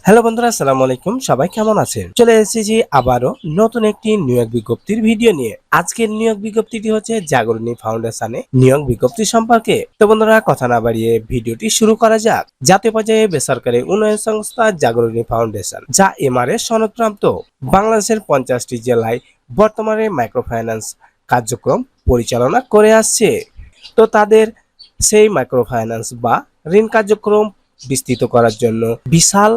Hello বন্ধুরা, আসসালামু আলাইকুম। সবাই কেমন আছেন? চলে এসেছি আবারও নতুন একটি নিয়োগ বিজ্ঞপ্তির ভিডিও নিয়ে। আজকের নিয়োগ বিজ্ঞপ্তিটি হচ্ছে জাগরণী ফাউন্ডেশনে নিয়োগ বিজ্ঞপ্তি সম্পর্কে। তো বন্ধুরা, কথা না বাড়িয়ে ভিডিওটি শুরু করা যাক। জাতীয় পর্যায়ে বেসরকারি উন্নয়ন সংস্থা জাগরণী ফাউন্ডেশন, যা এমআরএস সনদপ্রাপ্ত, বাংলাদেশের 50টি জেলায় বর্তমানে মাইক্রো ফাইন্যান্স কার্যক্রম পরিচালনা করে আসছে। তো তাদের সেই মাইক্রো ফাইন্যান্স বা ঋণ কার্যক্রম বিস্তৃত করার জন্য বিশাল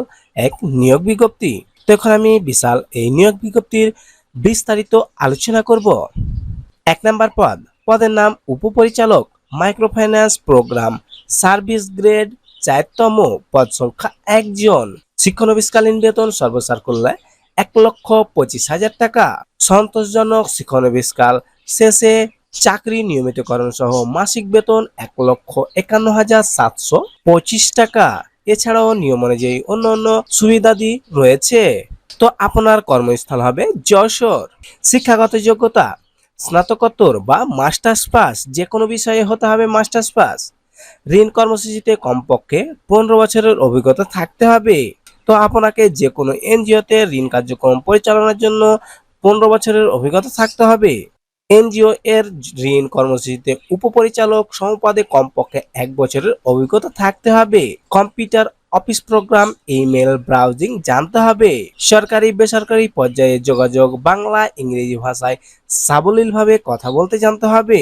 এক নিয়োগ বিজ্ঞপ্তি। তো এখন আমি বিশাল এই নিয়োগ বিজ্ঞপ্তির বিস্তারিত আলোচনা করব। 1 নম্বর পদ, পদের নাম উপপরিচালক, micro finance programme, service grade 4তম, পদ সংখ্যা 1 জন। শিক্ষানবিশকালীন বেতন সর্বসাকুল্যে 1,25,000 টাকা। সন্তোষজনক শিক্ষানবিশকাল শেষে চাকরি নিয়মিতকরণ সহ মাসিক বেতন 1,51,725 টাকা। এছাড়াও নিয়ম অনুযায়ী অন্যান্য সুবিধাদি রয়েছে। তো আপনার কর্মস্থল হবে যশোর। শিক্ষাগত যোগ্যতা স্নাতকোত্তর বা মাস্টার্স পাস, যে কোনো বিষয়ে হতে হবে মাস্টার্স পাস। ঋণ কর্মসূচিতে কমপক্ষে 15 বছরের অভিজ্ঞতা থাকতে হবে। তো আপনাকে যে কোনো এনজিওতে ঋণ কার্যক্রম পরিচালনার জন্য 15 বছরের অভিজ্ঞতা থাকতে হবে। এনজিও এর ঋণ কর্মসূচিতে উপপরিচালক সমপদে কমপক্ষে 1 বছরের অভিজ্ঞতা থাকতে হবে। Computer office program, email browsing জানতে হবে। সরকারি বেসরকারি পর্যায়ে যোগাযোগ বাংলা ইংরেজি ভাষায় সাবলীলভাবে কথা বলতে জানতে হবে।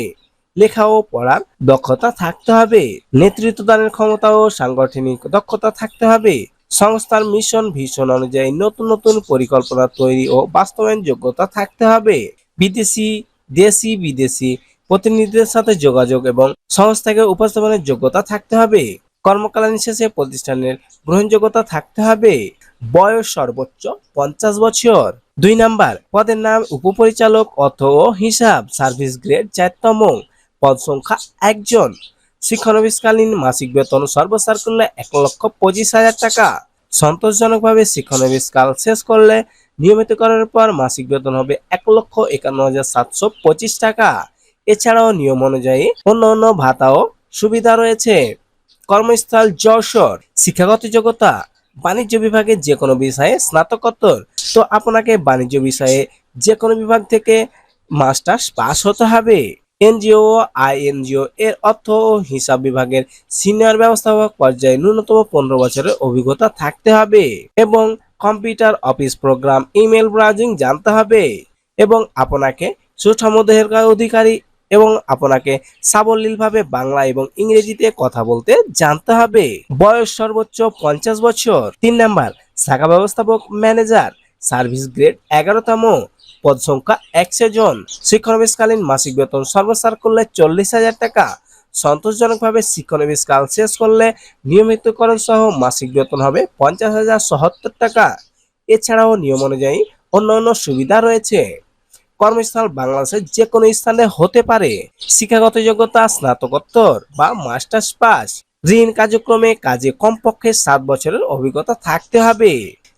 লেখা ও পড়ার দক্ষতা থাকতে হবে। নেতৃত্ব দানের ক্ষমতা ও সাংগঠনিক দক্ষতা থাকতে হবে। সংস্থার মিশন ভিশন অনুযায়ী নতুন নতুন পরিকল্পনা তৈরি ও বাস্তবায়ন যোগ্যতা থাকতে হবে। বিদেশি দেশি বিদেশি প্রতিনিধিদের সাথে যোগাযোগ এবং সংস্থাকে উপস্থাপনের যোগ্যতা থাকতে হবে। কর্মকালীন শেষে প্রতিষ্ঠানের গ্রহণযোগ্যতা থাকতে হবে। বয়স সর্বোচ্চ 50 বছর। 2 নম্বর, পদের নাম উপপরিচালক অর্থ ও হিসাব, সার্ভিস গ্রেড 4তম, পদ সংখ্যা 1 জন। শিক্ষানবিশকালীন মাসিক বেতন সর্বসাকুল্যে 1,25,000 টাকা। সন্তোষজনকভাবে শিক্ষানবিশকাল শেষ করলে নিয়মিতকরণের পর মাসিক বেতন হবে 1,51,725 টাকা। এছাড়াও নিয়ম অনুযায়ী অন্যান্য ভাতা ও সুবিধা রয়েছে। কর্মস্থল যশোর। শিক্ষাগত যোগ্যতা বাণিজ্য বিভাগে যে কোনো বিষয়ে স্নাতকোত্তর। তো আপনাকে বাণিজ্য বিষয়ে যে কোনো বিভাগ থেকে মাস্টার্স পাস হতে হবে। এনজিও ও আইএনজিও এর অর্থ ও হিসাব বিভাগের সিনিয়র ব্যবস্থাপক পর্যায়ে ন্যূনতম 15 বছরের অভিজ্ঞতা থাকতে হবে এবং computer office program, email browsing জানতে হবে এবং আপনাকে সুঠাম দেহের অধিকারী এবং আপনাকে সাবলীলভাবে বাংলা এবং ইংরেজিতে কথা বলতে জানতে হবে। বয়স সর্বোচ্চ 50 বছর। 3 নম্বর, শাখা ব্যবস্থাপক ম্যানেজার, সার্ভিস গ্রেড 11তম, পদ সংখ্যা 100 জন। শিক্ষানবিশকালীন মাসিক বেতন সর্বসাকুল্যে 40,000 টাকা। সন্তোষজনকভাবে শিক্ষানবিশকাল শেষ করলে নিয়মিতকরণ সহ মাসিক বেতন হবে 50,070 টাকা। এছাড়াও নিয়ম অনুযায়ী অন্যান্য সুবিধা রয়েছে। কর্মস্থল বাংলাদেশের যে কোনো স্থানে হতে পারে। শিক্ষাগত যোগ্যতা স্নাতকোত্তর বা মাস্টার্স পাস। ঋণ কার্যক্রমে কাজে কমপক্ষে 7 বছরের অভিজ্ঞতা থাকতে হবে,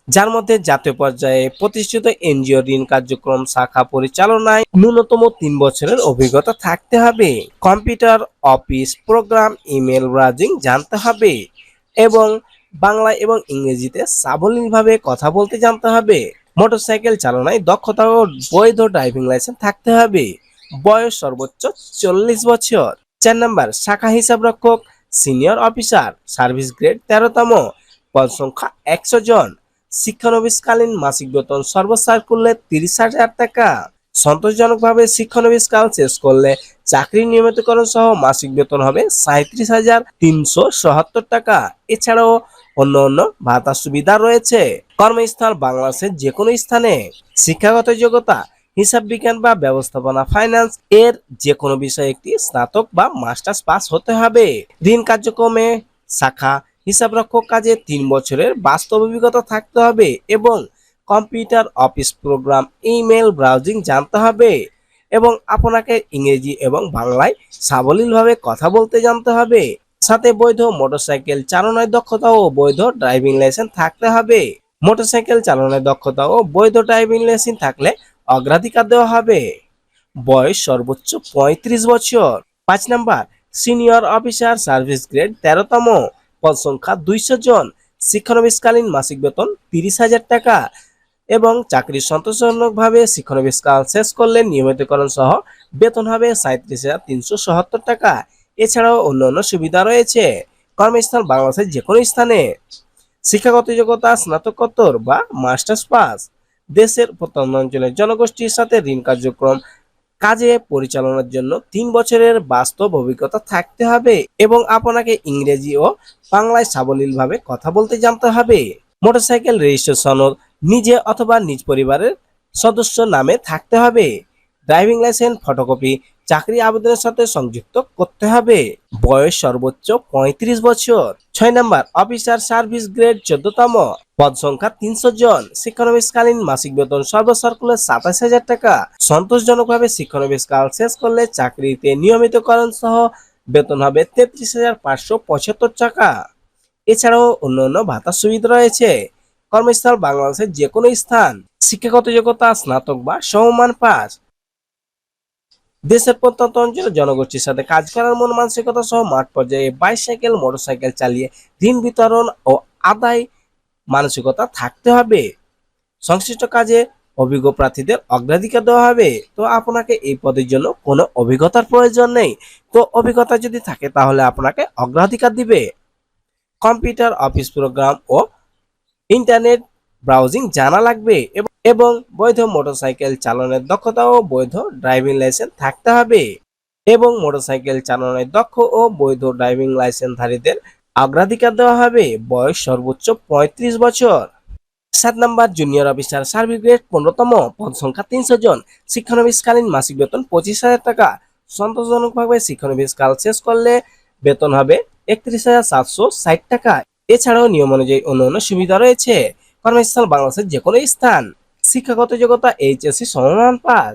যার মধ্যে জাতীয় পর্যায়ে প্রতিষ্ঠিত এনজিও ঋণ কার্যক্রম শাখা পরিচালনায় ন্যূনতম 3 বছরের অভিজ্ঞতা থাকতে হবে। Computer office program, email browsing জানতে হবে এবং বাংলা এবং ইংরেজিতে সাবলীলভাবে কথা বলতে জানতে হবে। মোটরসাইকেল চালনায় দক্ষতা ও বৈধ ড্রাইভিং লাইসেন্স থাকতে হবে। বয়স সর্বোচ্চ 40 বছর। 4 নম্বর, শাখা হিসাবরক্ষক, সিনিয়র অফিসার, সার্ভিস গ্রেড 13তম, পদ সংখ্যা 100 জন। শিক্ষানবিশকালীন মাসিক বেতন সর্বসাকুল্যে 30,000 টাকা। সন্তোষজনকভাবে শিক্ষানবিশকাল শেষ করলে চাকরি নিয়মিতকরণ সহ মাসিক বেতন হবে 37,377 টাকা। এছাড়াও অন্য অন্য ভাতা সুবিধা রয়েছে। কর্মস্থল বাংলাদেশের যে কোনো স্থানে। শিক্ষাগত যোগ্যতা হিসাব বিজ্ঞান বা ব্যবস্থাপনা ফাইন্যান্স এর যে কোনো বিষয়ে একটি স্নাতক বা মাস্টার্স পাস হতে হবে। ঋণ কার্যক্রমে শাখা হিসাবরক্ষক কাজে 3 বছরের বাস্তব অভিজ্ঞতা থাকতে হবে এবং computer office program, email browsing জানতে হবে এবং আপনাকে ইংরেজি এবং বাংলায় সাবলীলভাবে কথা বলতে জানতে হবে। সাথে বৈধ মোটরসাইকেল চালানোর দক্ষতা ও বৈধ ড্রাইভিং লাইসেন্স থাকতে হবে। মোটরসাইকেল চালানোর দক্ষতা ও বৈধ ড্রাইভিং লাইসেন্স থাকলে অগ্রাধিকার দেওয়া হবে। বয়স সর্বোচ্চ 35 বছর। 5 নম্বর, সিনিয়র অফিসার, সার্ভিস গ্রেড 13তম, পদ সংখ্যা 200 জন। শিক্ষানবিশকালীন মাসিক বেতন 30,000 টাকা এবং চাকরি সন্তোষজনকভাবে শিক্ষানবিশকাল শেষ করলে নিয়মিতকরণ সহ বেতন হবে 37,377 টাকা। এছাড়াও অন্যান্য সুবিধা রয়েছে। কর্মস্থল বাংলাদেশের যে কোনো স্থানে। শিক্ষাগত যোগ্যতা স্নাতকোত্তর বা মাস্টার্স পাস। দেশের প্রত্যন্ত অঞ্চলের জনগোষ্ঠীর সাথে ঋণ কার্যক্রম কাজে পরিচালনার জন্য 3 বছরের বাস্তব অভিজ্ঞতা থাকতে হবে এবং আপনাকে ইংরেজি ও বাংলায় সাবলীলভাবে কথা বলতে জানতে হবে। মোটরসাইকেল রেজিস্ট্রেশন নিজে অথবা নিজ পরিবারের সদস্য নামে থাকতে হবে। ড্রাইভিং লাইসেন্স ফটোকপি চাকরি আবেদনের সাথে সংযুক্ত করতে হবে। বয়স সর্বোচ্চ 35 বছর। 6 নম্বর, অফিসার সার্ভিস গ্রেড 14তম, পদ সংখ্যা 300 জন। শিক্ষানবিশকালীন মাসিক বেতন সর্বসাকুল্যে 27,000 টাকা। সন্তোষজনকভাবে শিক্ষানবিশকাল শেষ করলে চাকরিতে নিয়মিতকরণ সহ বেতন হবে 33,575 টাকা। এছাড়াও অন্যান্য ভাতা সুবিধা রয়েছে। কর্মস্থল বাংলাদেশের যে কোনো স্থান। শিক্ষাগত যোগ্যতা স্নাতক বা সমমান পাস। দেশের প্রত্যন্ত অঞ্চলের জনগোষ্ঠীর সাথে কাজ করার মন মানসিকতা সহ মাঠ পর্যায়ে বাইসাইকেল মোটরসাইকেল চালিয়ে ঋণ বিতরণ ও আদায় মানসিকতা থাকতে হবে। সংশ্লিষ্ট কাজে অভিজ্ঞ প্রার্থীদের অগ্রাধিকার দেওয়া হবে। তো আপনাকে এই পদের জন্য কোনো অভিজ্ঞতার প্রয়োজন নেই। তো অভিজ্ঞতা যদি থাকে তাহলে আপনাকে অগ্রাধিকার দিবে। কম্পিউটার অফিস প্রোগ্রাম ও ইন্টারনেট ব্রাউজিং জানা লাগবে এবং বৈধ মোটরসাইকেল চালানোর দক্ষতা ও বৈধ ড্রাইভিং লাইসেন্স থাকতে হবে এবং মোটরসাইকেল চালানোর দক্ষ ও বৈধ ড্রাইভিং লাইসেন্সধারীদের অগ্রাধিকার দেওয়া হবে। বয়স সর্বোচ্চ 35 বছর। 7 নম্বর, জুনিয়র অফিসার সার্ভিস গ্রেড 15তম, পদ সংখ্যা 300 জন। শিক্ষানবিশকালীন মাসিক বেতন 25,000 টাকা। সন্তোষজনকভাবে শিক্ষানবিশকাল শেষ করলে বেতন হবে 31,760 টাকা। এছাড়াও নিয়ম অনুযায়ী অন্যান্য সুবিধা রয়েছে। কর্মস্থল বাংলাদেশের যে কোনো স্থান। শিক্ষাগত যোগ্যতা এইচএসসি সমমান পাস।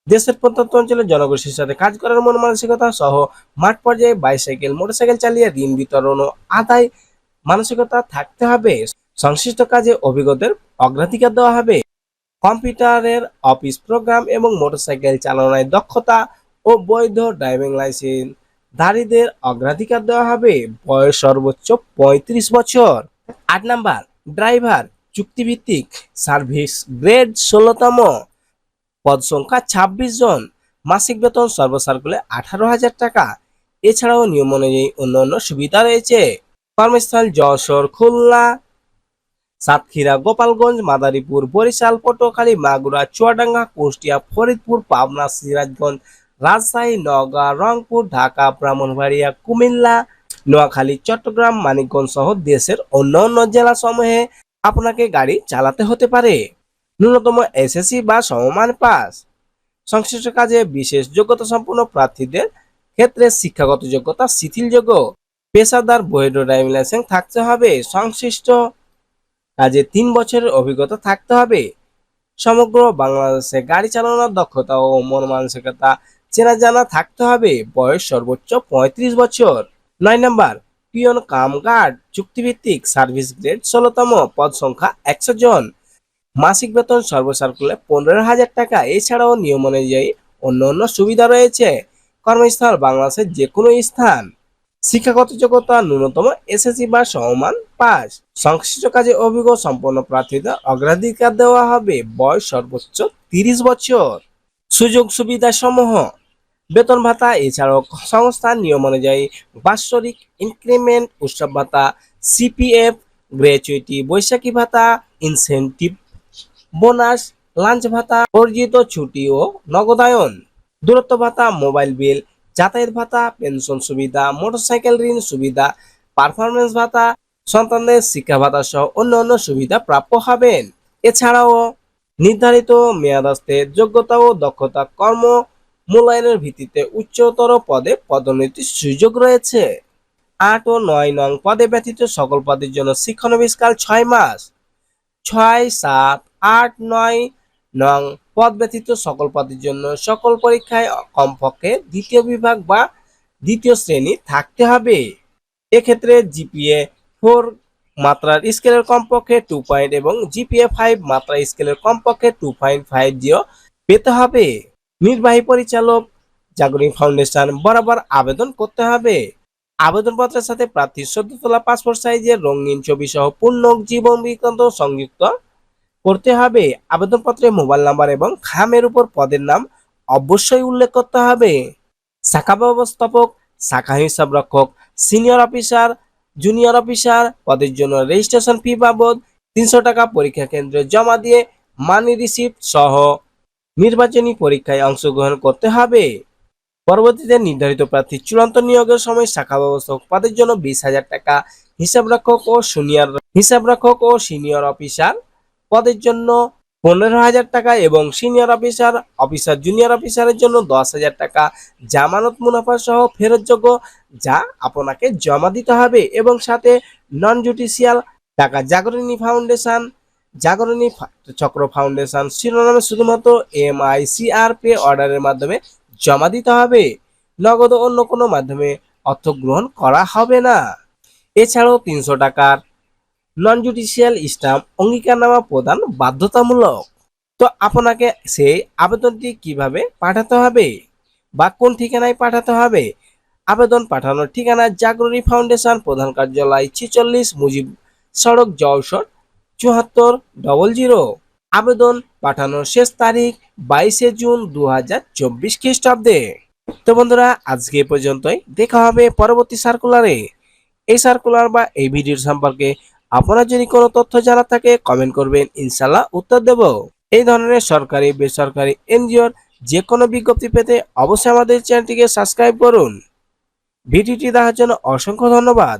দেশের প্রত্যন্ত অঞ্চলের জনগোষ্ঠীর সাথে কাজ করার মন মানসিকতা সহ মাঠ পর্যায়ে বাইসাইকেল মোটরসাইকেল চালিয়ে ঋণ বিতরণ ও আদায় মানসিকতা থাকতে হবে। সংশ্লিষ্ট কাজে অভিজ্ঞদের অগ্রাধিকার দেওয়া হবে। কম্পিউটারের অফিস প্রোগ্রাম এবং মোটরসাইকেল চালানোর দক্ষতা ও বৈধ ড্রাইভিং লাইসেন্স ধারীদের অগ্রাধিকার দেওয়া হবে। বয়স সর্বোচ্চ 35 বছর। 8 নম্বর, ড্রাইভার চুক্তিভিত্তিক সার্ভিস গ্রেড 16তম, পদ সংখ্যা 26 জন। মাসিক বেতন সর্বসাকুল্যে 18,000 টাকা। এছাড়াও নিয়ম অনুযায়ী অন্যান্য সুবিধা রয়েছে। কর্মস্থল যশোর, খুলনা, সাতক্ষীরা, গোপালগঞ্জ, মাদারীপুর, বরিশাল, পটুয়াখালী, মাগুরা, চুয়াডাঙ্গা, কুষ্টিয়া, ফরিদপুর, পাবনা, সিরাজগঞ্জ, রাজশাহী, নওগাঁ, রংপুর, ঢাকা, ব্রাহ্মণবাড়িয়া, কুমিল্লা, নোয়াখালী, চট্টগ্রাম, মানিকগঞ্জ সহ দেশের অন্যান্য জেলা সমূহে আপনাকে গাড়ি চালাতে হতে পারে। ন্যূনতম এসএসসি বা সমমান পাস। সংশ্লিষ্ট কাজে বিশেষ যোগ্যতা সম্পন্ন প্রার্থীদের ক্ষেত্রে শিক্ষাগত যোগ্যতা শিথিলযোগ্য। পেশাদার বৈধ ড্রাইভিং লাইসেন্স থাকতে হবে। সংশ্লিষ্ট কাজে 3 বছরের অভিজ্ঞতা থাকতে হবে। সমগ্র বাংলাদেশে গাড়ি চালানোর দক্ষতা ও মন মানসিকতা চেনা জানা থাকতে হবে। বয়স সর্বোচ্চ 35 বছর। 9 নম্বর, পিয়ন কাম গার্ড চুক্তিভিত্তিক সার্ভিস গ্রেড 16তম, পদ সংখ্যা 100 জন। মাসিক বেতন সর্বসাকুল্যে 15,000 টাকা। এছাড়াও নিয়ম অনুযায়ী অন্যান্য সুবিধা রয়েছে। কর্মস্থল বাংলাদেশের যে কোনো স্থান। শিক্ষাগত যোগ্যতা ন্যূনতম এসএসসি বা সমমান পাস। সংশ্লিষ্ট কাজে অভিজ্ঞ সম্পন্ন প্রার্থীদের অগ্রাধিকার দেওয়া হবে। বয়স সর্বোচ্চ 30 বছর। সুযোগ সুবিধা সমূহ: বেতন ভাতা এছাড়াও সংস্থার নিয়ম অনুযায়ী বাৎসরিক ইনক্রিমেন্ট, উৎসব ভাতা, সিপিএফ, গ্র্যাচুইটি, বৈশাখী ভাতা, ইনসেনটিভ বোনাস, লাঞ্চ ভাতা, অর্জিত ছুটি ও নগদায়ন, দূরত্ব ভাতা, মোবাইল বিল, যাতায়াত ভাতা, পেনশন সুবিধা, মোটরসাইকেল ঋণ সুবিধা, পারফরমেন্স ভাতা, সন্তানদের শিক্ষা ভাতা সহ অন্যান্য সুবিধা প্রাপ্য হবেন। এছাড়াও নির্ধারিত মেয়াদস্থে যোগ্যতা ও দক্ষতা কর্ম মূল্যায়নের ভিত্তিতে উচ্চতর পদে পদোন্নতির সুযোগ রয়েছে। 8 ও 9 নং পদে ব্যতীত সকল পদের জন্য শিক্ষানবিশকাল 6 মাস। 6, 7, 8, 9 নং পদ ব্যতীত সকল পদের জন্য সকল পরীক্ষায় কমপক্ষে দ্বিতীয় বিভাগ বা দ্বিতীয় শ্রেণী থাকতে হবে। এক্ষেত্রে জিপিএ 4 মাত্রার স্কেলের কমপক্ষে 2 পয়েন্ট এবং জিপিএ 5 মাত্রার স্কেলের কমপক্ষে 2.50 পেতে হবে। নির্বাহী পরিচালক জাগরিং ফাউন্ডেশন বরাবর আবেদন করতে হবে। আবেদনপত্রের সাথে প্রার্থীর সদ্য তোলা পাসপোর্ট সাইজের রঙিন ছবি সহ পূর্ণ জীবন বৃত্তান্ত সংযুক্ত করতে হবে। আবেদনপত্রে মোবাইল নাম্বার এবং খামের উপর পদের নাম অবশ্যই উল্লেখ করতে হবে। শাখা ব্যবস্থাপক, শাখা হিসাব রক্ষক, সিনিয়র অফিসার, জুনিয়র অফিসার পদের জন্য রেজিস্ট্রেশন ফি বাবদ ৩০০ টাকা পরীক্ষা কেন্দ্রে জমা দিয়ে মানি রিসিপ্ট সহ নির্বাচনী পরীক্ষায় অংশগ্রহণ করতে হবে। পরবর্তীতে নির্ধারিত প্রার্থীর চূড়ান্ত নিয়োগের সময় শাখা ব্যবস্থাপক পদের জন্য ২০,০০০ টাকা, হিসাবরক্ষক ও সিনিয়র অফিসার পদের জন্য ১৫,০০০ টাকা এবং সিনিয়র অফিসার জুনিয়র অফিসারের জন্য ১০,০০০ টাকা জামানত মুনাফা সহ ফেরতযোগ্য, যা আপনাকে জমা দিতে হবে। এবং সাথে নন জুডিশিয়াল টাকা জাগরণী চক্র ফাউন্ডেশন শিরোনামে শুধুমাত্র MICR পে অর্ডারের মাধ্যমে জমা দিতে হবে। নগদ অন্য কোনো মাধ্যমে অর্থ গ্রহণ করা হবে না। এছাড়াও ৩০০ টাকার নন জুডিশিয়াল স্ট্যাম্প অঙ্গীকারনামা প্রদান বাধ্যতামূলক। তো আপনাকে সেই আবেদনটি কিভাবে পাঠাতে হবে বা কোন ঠিকানায় পাঠাতে হবে? আবেদন পাঠানোর ঠিকানা জাগরণী ফাউন্ডেশন, প্রধান কার্যালয় ৪৬ মুজিব সড়ক, যশোর ৭৪০০। আবেদন পাঠানোর শেষ তারিখ ২২শে জুন ২০২৪ খ্রিস্টাব্দে। তো বন্ধুরা, আজকে এ পর্যন্তই। দেখা হবে পরবর্তী সার্কুলারে। এই সার্কুলার বা এই ভিডিওর সম্পর্কে আপনার যদি কোনো তথ্য জানা থাকে কমেন্ট করবেন, ইনশাল্লাহ উত্তর দেব। এই ধরনের সরকারি বেসরকারি এনজিওর যে কোনো বিজ্ঞপ্তি পেতে অবশ্যই আমাদের চ্যানেলটিকে সাবস্ক্রাইব করুন। ভিডিওটি দেখার জন্য অসংখ্য ধন্যবাদ।